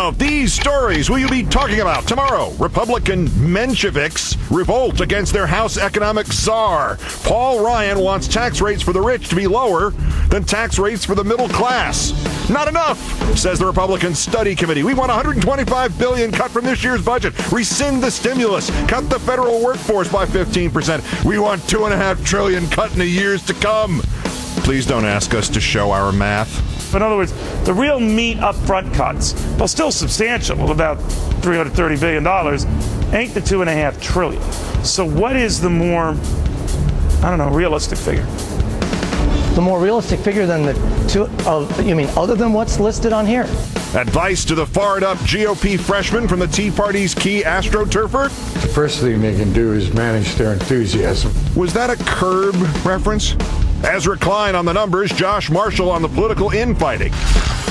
about these stories will you be talking about tomorrow? Republican Mensheviks revolt against their House economic czar. Paul Ryan wants tax rates for the rich to be lower than tax rates for the middle class. Not enough, says the Republican Study Committee. We want $125 billion cut from this year's budget. Rescind the stimulus. Cut the federal workforce by 15%. We want $2.5 trillion cut in the years to come. Please don't ask us to show our math. In other words, the real meat upfront cuts, though still substantial, about $330 billion, ain't the $2.5 trillion. So what is the more, realistic figure? The more realistic figure than you mean other than what's listed on here? Advice to the fired-up GOP freshman from the Tea Party's key astroturfer? The first thing they can do is manage their enthusiasm. Was that a Curb reference? Ezra Klein on the numbers, Josh Marshall on the political infighting.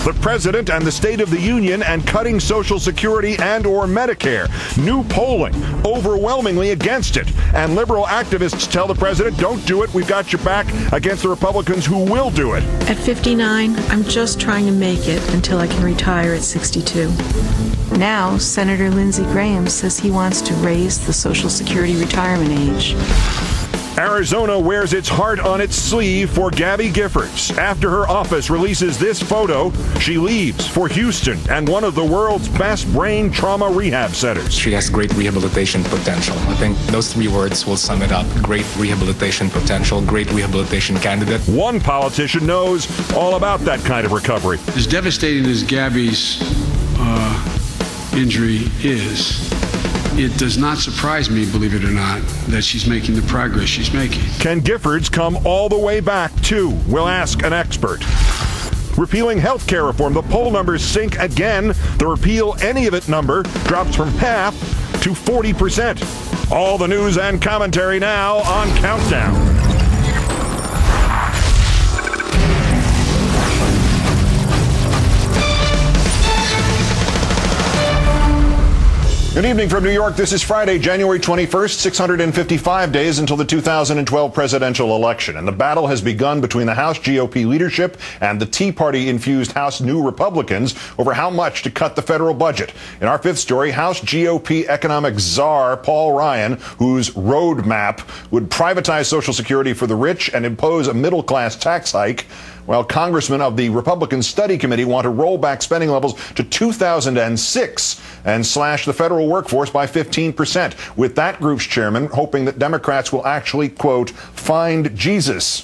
The president and the State of the Union and cutting Social Security and/or Medicare. New polling overwhelmingly against it. And liberal activists tell the president, don't do it, we've got your back, against the Republicans who will do it. At 59, I'm just trying to make it until I can retire at 62. Now, Senator Lindsey Graham says he wants to raise the Social Security retirement age. Arizona wears its heart on its sleeve for Gabby Giffords. After her office releases this photo, she leaves for Houston and one of the world's best brain trauma rehab centers. She has great rehabilitation potential. I think those three words will sum it up. Great rehabilitation potential, great rehabilitation candidate. One politician knows all about that kind of recovery. As devastating as Gabby's injury is, it does not surprise me, believe it or not, that she's making the progress she's making. Can Giffords come all the way back, too? We'll ask an expert. Repealing health care reform, the poll numbers sink again. The repeal any of it number drops from half to 40%. All the news and commentary now on Countdown. Good evening from New York. This is Friday, January 21st, 655 days until the 2012 presidential election. And the battle has begun between the House GOP leadership and the Tea Party-infused House New Republicans over how much to cut the federal budget. In our fifth story, House GOP economic czar Paul Ryan, whose roadmap would privatize Social Security for the rich and impose a middle-class tax hike, while congressmen of the Republican Study Committee want to roll back spending levels to 2006 and slash the federal workforce by 15%, with that group's chairman hoping that Democrats will actually, quote, find Jesus.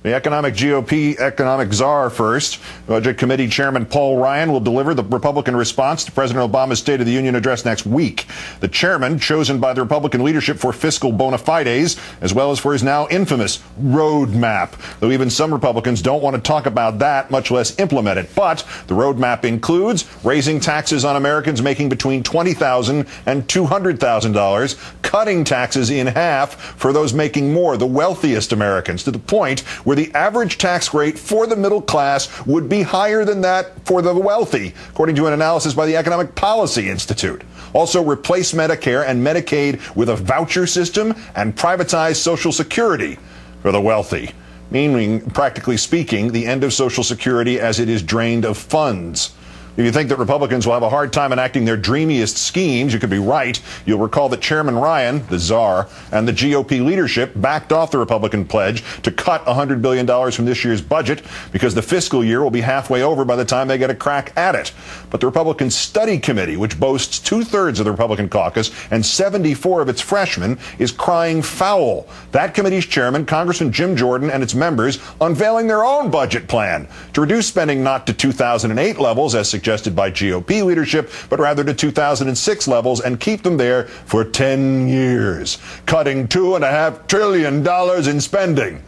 The GOP economic czar first. Budget Committee Chairman Paul Ryan will deliver the Republican response to President Obama's State of the Union address next week. The chairman, chosen by the Republican leadership for fiscal bona fides, as well as for his now infamous roadmap, though even some Republicans don't want to talk about that, much less implement it. But the roadmap includes raising taxes on Americans making between $20,000 and $200,000, cutting taxes in half for those making more, the wealthiest Americans, to the point where the average tax rate for the middle class would be higher than that for the wealthy, according to an analysis by the Economic Policy Institute. Also, replace Medicare and Medicaid with a voucher system and privatize Social Security for the wealthy, meaning, practically speaking, the end of Social Security as it is drained of funds. If you think that Republicans will have a hard time enacting their dreamiest schemes, you could be right. You'll recall that Chairman Ryan, the czar, and the GOP leadership backed off the Republican pledge to cut $100 billion from this year's budget because the fiscal year will be halfway over by the time they get a crack at it. But the Republican Study Committee, which boasts 2/3 of the Republican caucus and 74 of its freshmen, is crying foul. That committee's chairman, Congressman Jim Jordan, and its members unveiling their own budget plan to reduce spending not to 2008 levels, as suggested by GOP leadership, but rather to 2006 levels and keep them there for 10 years, cutting $2.5 trillion in spending.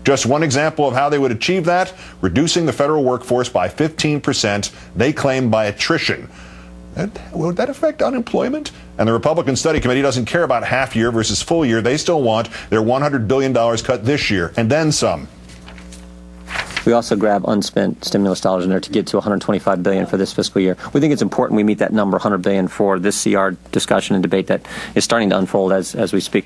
Just one example of how they would achieve that, reducing the federal workforce by 15%, they claim by attrition. Would that affect unemployment? And the Republican Study Committee doesn't care about half year versus full year. They still want their $100 billion cut this year, and then some. We also grab unspent stimulus dollars in there to get to $125 billion for this fiscal year. We think it's important we meet that number, $100 billion, for this CR discussion and debate that is starting to unfold as we speak.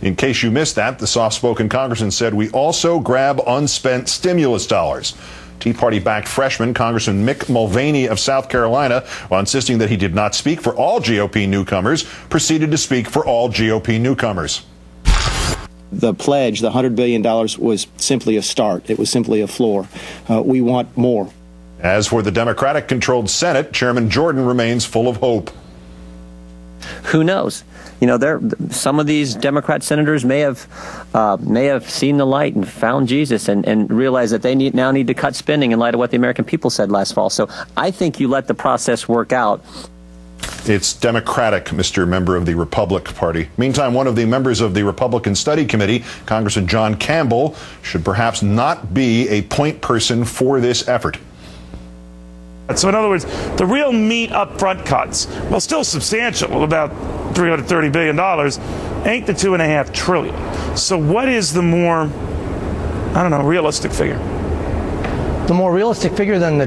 In case you missed that, the soft-spoken congressman said we also grab unspent stimulus dollars. Tea Party-backed freshman Congressman Mick Mulvaney of South Carolina, while insisting that he did not speak for all GOP newcomers, proceeded to speak for all GOP newcomers. The pledge, the $100 billion, was simply a start. It was simply a floor. We want more. As for the Democratic-controlled Senate, Chairman Jordan remains full of hope. Who knows? You know, some of these Democrat senators may have seen the light and found Jesus and realized that they now need to cut spending in light of what the American people said last fall. So I think you let the process work out. It's Democratic, Mr. Member of the Republican Party. Meantime, one of the members of the Republican Study Committee, Congressman John Campbell, should perhaps not be a point person for this effort. So in other words, the real meat upfront cuts, while still substantial, about $330 billion, ain't the $2.5 trillion. So what is the more, I don't know, realistic figure? The more realistic figure than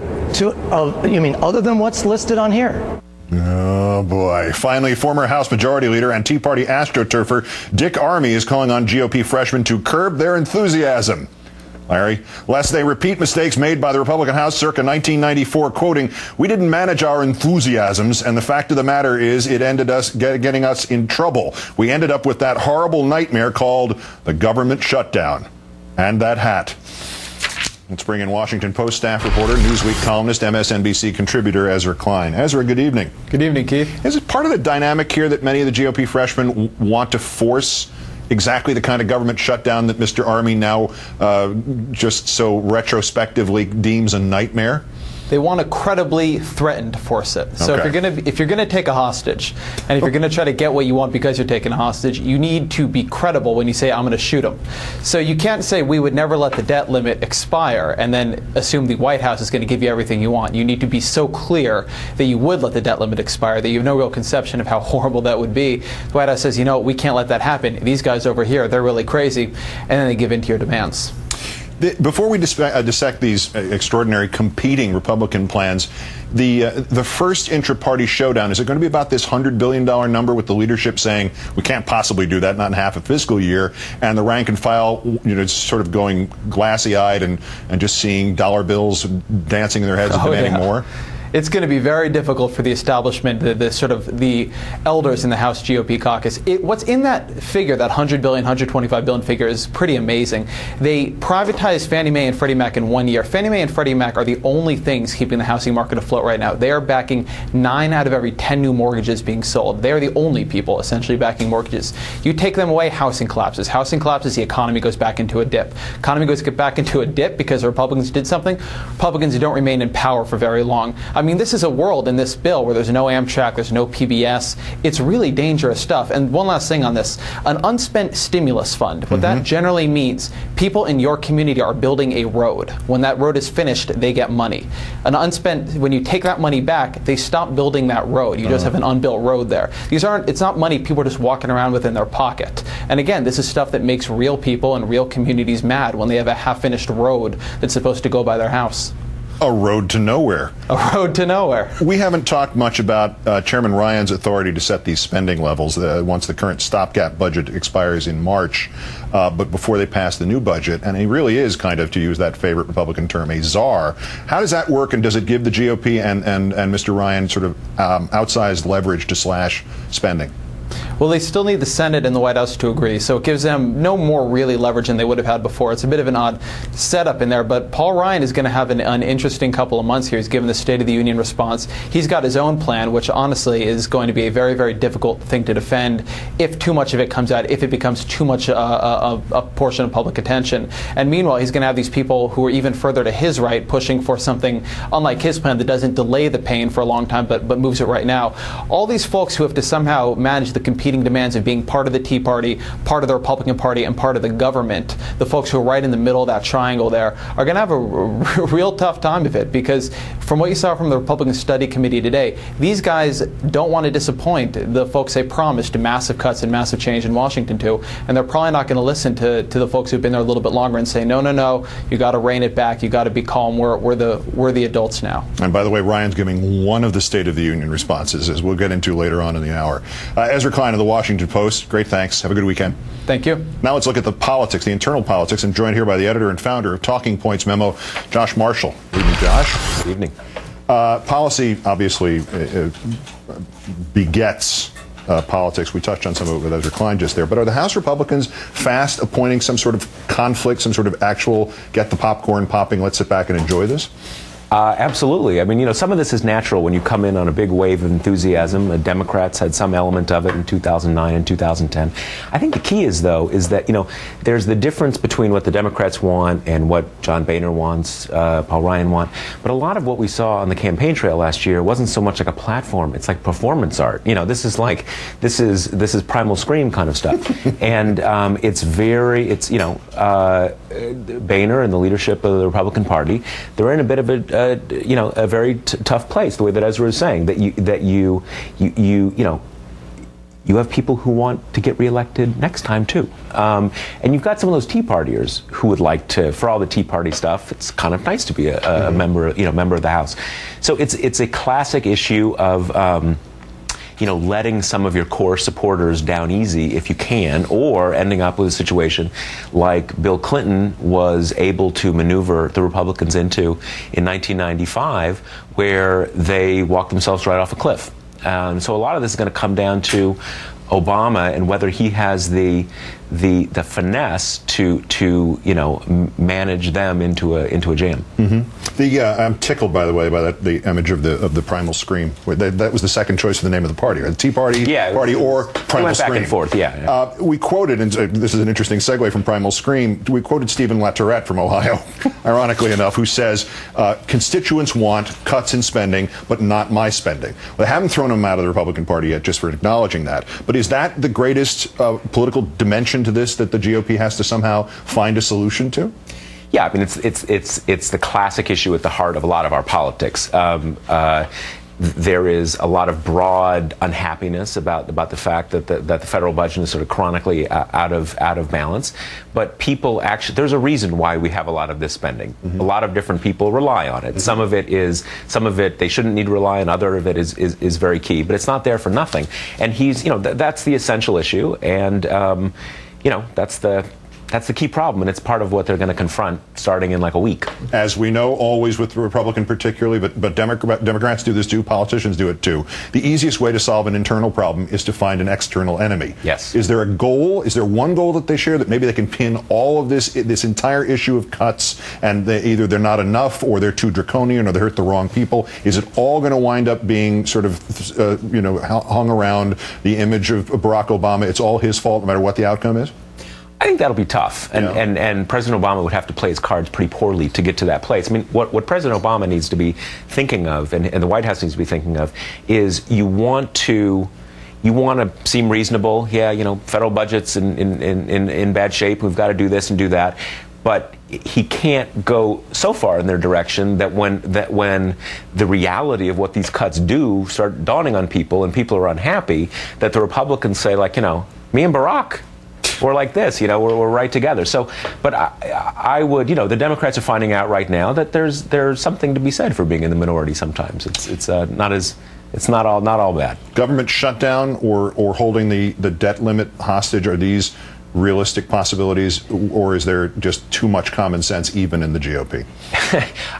you mean other than what's listed on here? Oh, boy. Finally, former House Majority Leader and Tea Party astroturfer Dick Armey is calling on GOP freshmen to curb their enthusiasm. Larry, lest they repeat mistakes made by the Republican House circa 1994, quoting, "We didn't manage our enthusiasms, and the fact of the matter is it ended us getting us in trouble. We ended up with that horrible nightmare called the government shutdown." And that hat. Let's bring in Washington Post staff reporter, Newsweek columnist, MSNBC contributor Ezra Klein. Ezra, good evening. Good evening, Keith. Is it part of the dynamic here that many of the GOP freshmen want to force exactly the kind of government shutdown that Mr. Armey now just so retrospectively deems a nightmare? They want to credibly threaten to force it. So Okay. if you're gonna take a hostage, and if you're gonna try to get what you want because you're taking a hostage, you need to be credible when you say I'm going to shoot him. So you can't say we would never let the debt limit expire and then assume the White House is going to give you everything you want. You need to be so clear that you would let the debt limit expire that you have no real conception of how horrible that would be. The White House says, you know, we can't let that happen. These guys over here, they're really crazy, and then they give in to your demands. Before we dissect these extraordinary competing Republican plans, the first intra-party showdown, is it going to be about this $100 billion number with the leadership saying we can't possibly do that, not in half a fiscal year, and the rank and file, you know, sort of going glassy-eyed and just seeing dollar bills dancing in their heads and demanding more? It's going to be very difficult for the establishment, the elders in the House GOP caucus. What's in that figure, that $100 billion, $125 billion figure, is pretty amazing. They privatized Fannie Mae and Freddie Mac in 1 year. Fannie Mae and Freddie Mac are the only things keeping the housing market afloat right now. They are backing 9 out of every 10 new mortgages being sold. They are the only people essentially backing mortgages. You take them away, housing collapses. Housing collapses, the economy goes back into a dip. Economy goes back into a dip because the Republicans did something. Republicans don't remain in power for very long. I mean, this is a world in this bill where there's no Amtrak, there's no PBS. It's really dangerous stuff. And one last thing on this, an unspent stimulus fund. What that generally means, people in your community are building a road. When that road is finished, they get money. An unspent, when you take that money back, they stop building that road. You just have an unbuilt road there. It's not money people are just walking around with in their pocket. And again, this is stuff that makes real people and real communities mad when they have a half-finished road that's supposed to go by their house. A road to nowhere. A road to nowhere. We haven't talked much about Chairman Ryan's authority to set these spending levels once the current stopgap budget expires in March, but before they pass the new budget. And he really is kind of, to use that favorite Republican term, a czar. How does that work, and does it give the GOP and Mr. Ryan sort of outsized leverage to slash spending? Well, they still need the Senate and the White House to agree, so it gives them no more really leverage than they would have had before. It's a bit of an odd setup in there, but Paul Ryan is going to have an interesting couple of months here. He's given the State of the Union response. He's got his own plan, which honestly is going to be a very, very difficult thing to defend if too much of it comes out, if it becomes too much a portion of public attention. And meanwhile, he's going to have these people who are even further to his right pushing for something unlike his plan that doesn't delay the pain for a long time but moves it right now. All these folks who have to somehow manage the competing demands of being part of the Tea Party, part of the Republican Party, and part of the government, the folks who are right in the middle of that triangle there, are going to have a real tough time of it, because from what you saw from the Republican Study Committee today, these guys don't want to disappoint the folks they promised massive cuts and massive change in Washington to, and they're probably not going to listen to the folks who've been there a little bit longer and say, no, you got to rein it back, you got to be calm, we're the adults now. And by the way, Ryan's giving one of the State of the Union responses, as we'll get into later on in the hour. Ezra Klein, the Washington Post. Great thanks. Have a good weekend. Thank you. Now let's look at the politics, the internal politics. I'm joined here by the editor and founder of Talking Points Memo, Josh Marshall. Good evening, Josh. Good evening. Policy obviously begets politics. We touched on some of it with Ezra Klein just there. But are the House Republicans fast appointing some sort of conflict, some sort of actual get the popcorn popping, let's sit back and enjoy this? Absolutely. I mean, you know, some of this is natural when you come in on a big wave of enthusiasm. The Democrats had some element of it in 2009 and 2010. I think the key is, though, is that, you know, there's the difference between what the Democrats want and what John Boehner wants, Paul Ryan want. But a lot of what we saw on the campaign trail last year wasn't so much like a platform. It's like performance art. You know, this is Primal Scream kind of stuff. And it's you know, Boehner and the leadership of the Republican Party, they're in a bit of a very tough place, the way that Ezra is saying, that you have people who want to get reelected next time too, and you've got some of those Tea Partiers who would like to, for all the Tea Party stuff, it's kind of nice to be a member of the House. So it's a classic issue of letting some of your core supporters down easy if you can, or ending up with a situation like Bill Clinton was able to maneuver the Republicans into in 1995, where they walked themselves right off a cliff. So a lot of this is going to come down to Obama and whether he has the finesse to manage them into a jam. Mm-hmm. I'm tickled, by the way, by the image of the Primal Scream. That was the second choice for the name of the party, right? The Tea Party, Party, or Primal Scream. Back and forth, yeah. We quoted, and this is an interesting segue from Primal Scream. We quoted Stephen LaTourette from Ohio, ironically enough, who says constituents want cuts in spending, but not my spending. Well, they haven't thrown him out of the Republican Party yet, just for acknowledging that. But is that the greatest political dimension to this that the GOP has to somehow find a solution to? Yeah, I mean, it's the classic issue at the heart of a lot of our politics. There is a lot of broad unhappiness about the fact that the federal budget is sort of chronically out of balance. But people actually, there's a reason why we have a lot of this spending. Mm-hmm. A lot of different people rely on it. Mm-hmm. Some of it they shouldn't need to rely on. Other of it is very key. But it's not there for nothing. And that's the essential issue. And that's the key problem, and it's part of what they're going to confront starting in like a week. As we know, always with the Republican particularly, but Democrats do this too, politicians do it too. The easiest way to solve an internal problem is to find an external enemy. Yes. Is there a goal? Is there one goal that they share that maybe they can pin all of this entire issue of cuts, and either they're not enough, or they're too draconian, or they hurt the wrong people? Is it all going to wind up being sort of hung around the image of Barack Obama? It's all his fault no matter what the outcome is? I think that'll be tough, and President Obama would have to play his cards pretty poorly to get to that place. I mean, what President Obama needs to be thinking of, and the White House needs to be thinking of, is you want to seem reasonable. Yeah, federal budget's in bad shape. We've got to do this and do that. But he can't go so far in their direction that when the reality of what these cuts do start dawning on people and people are unhappy, that the Republicans say, like, me and Barack, we're like this, we're right together. So, but I would, the Democrats are finding out right now that there's something to be said for being in the minority sometimes. It's not all bad. Government shutdown or holding the debt limit hostage, are these realistic possibilities, or is there just too much common sense even in the GOP?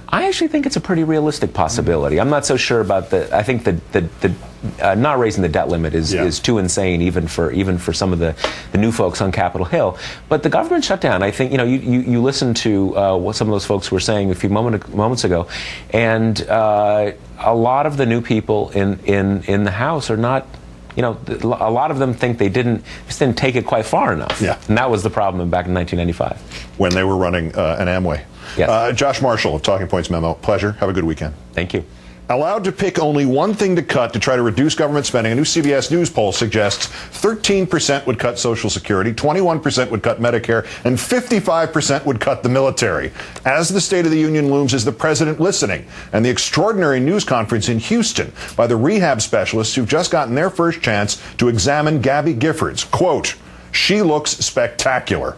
I actually think it's a pretty realistic possibility. I'm not so sure about I think the not raising the debt limit is too insane even for some of the new folks on Capitol Hill. But the government shutdown, I think, you listen to what some of those folks were saying a few moments ago, and a lot of the new people in the House are not. A lot of them think they didn't take it quite far enough. Yeah. And that was the problem back in 1995. When they were running an Amway. Yes. Josh Marshall of Talking Points Memo. Pleasure. Have a good weekend. Thank you. Allowed to pick only one thing to cut to try to reduce government spending, a new CBS News poll suggests 13% would cut Social Security, 21% would cut Medicare, and 55% would cut the military. As the State of the Union looms, is the president listening? And the extraordinary news conference in Houston by the rehab specialists who've just gotten their first chance to examine Gabby Giffords. Quote, "She looks spectacular."